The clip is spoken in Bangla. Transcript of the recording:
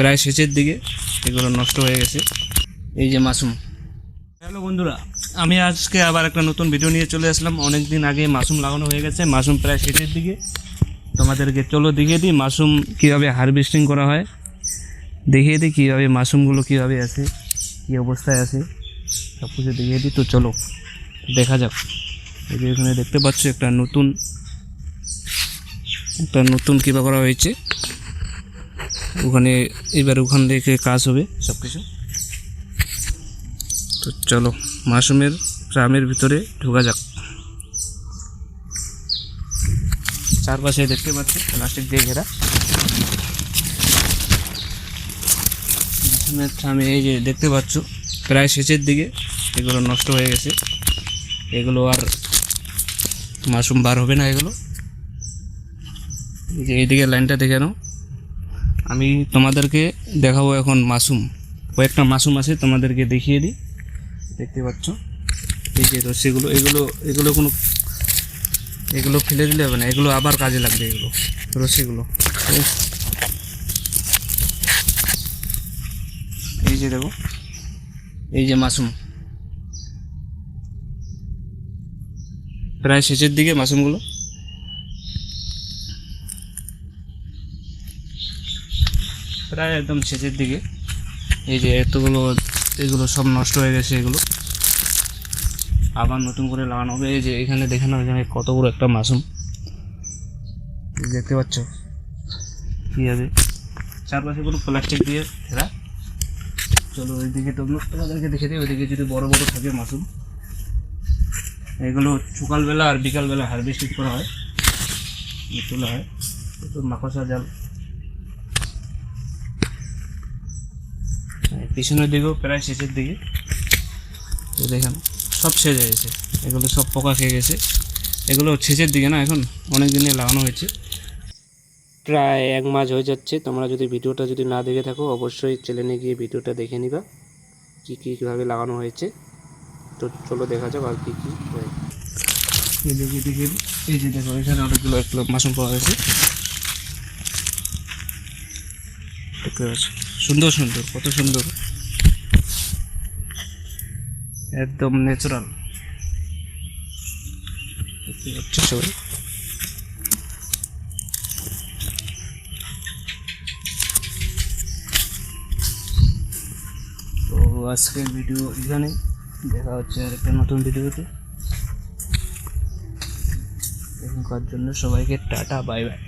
প্রায় শেষের দিকে, এগুলো নষ্ট হয়ে গেছে। এই যে মাশরুম। হ্যালো বন্ধুরা, আমি আজকে আবার একটা নতুন ভিডিও নিয়ে চলে আসলাম। অনেক দিন আগে মাশরুম লাগানো হয়ে গেছে, মাশরুম প্রায় শেষের দিকে। তোমাদেরকে চলো দেখিয়ে দিই মাশরুম কীভাবে হারভেস্টিং করা হয়, দেখিয়ে দিই কীভাবে মাশরুমগুলো কীভাবে আছে, কী অবস্থায় আছে, সব কিছু দেখিয়ে দিই। তো চলো দেখা যাক। এই যে এখানে দেখতে পাচ্ছ একটা নতুন কীভাবে করা হয়েছে, ওখানে এবার ওখান থেকে কাজ হবে সব কিছু। তো চলো মাশরুমের ফার্মের ভিতরে ঢোকা যাক। চারপাশে দেখতে পাচ্ছি প্লাস্টিক দিয়ে ঘেরা মাশরুমের ফার্মে। এই যে দেখতে পাচ্ছ প্রায় শেষের দিকে, এগুলো নষ্ট হয়ে গেছে, এগুলো আর মাশরুম বার হবে না এগুলো। এই যে এইদিকে লাইনটা দেখে নাও। আমি তোমাদেরকে দেখাবো এখন মাশরুম, কয়েকটা মাশরুম আছে তোমাদেরকে দেখিয়ে দিই। দেখতে পাচ্ছ এই যে রশ্মিগুলো, এগুলো ফেলে দিলে হবে না, এগুলো আবার কাজে লাগবে, এগুলো রশ্মিগুলো। এই যে দেখো, এই যে মাশরুম প্রায় শেষের দিকে, মাশরুমগুলো প্রায় একদম শেষের দিকে। এই যে এগুলো সব নষ্ট হয়ে গেছে, এগুলো আবার নতুন করে লাগানো হবে। এই যে এখানে দেখানো, এখানে কত বড় একটা মাশরুম দেখতে পাচ্ছ কী হবে। চারপাশে কোনো প্লাস্টিক দিয়ে ঘেরা। চলো ওইদিকে তোমাদেরকে দেখে দিই, ওইদিকে যদি বড় বড় থাকে মাশরুম, এগুলো সকালবেলা আর বিকালবেলা হারভেস্টিং করা হয়, তোলা হয়। তো মাকড়সা জাল পিছনের দিকেও প্রায় শেষের দিকে। তো দেখেন সব শেষ হয়ে গেছে, এগুলো সব পোকা খেয়ে গেছে। এগুলো শেষের দিকে না, এখন অনেক দিনে লাগানো হয়েছে, প্রায় 1 মাস হয়ে যাচ্ছে। তোমরা যদি ভিডিওটা না দেখে থাকো, অবশ্যই চ্যানেলে গিয়ে ভিডিওটা দেখে নিবা কীভাবে লাগানো হয়েছে। তো চলো দেখা যাক আর কী হয়। এই যে দেখো, এখানে অনেকগুলো মাশরুম পাওয়া গেছে, দেখতে পাচ্ছ সুন্দর কত সুন্দর, একদম ন্যাচারাল দেখতে পাচ্ছ সবাই। তো আজকের ভিডিও এখানে, দেখা হচ্ছে আর একটা নতুন ভিডিওতে। এখনকার জন্য সবাইকে টাটা, বাই বাই।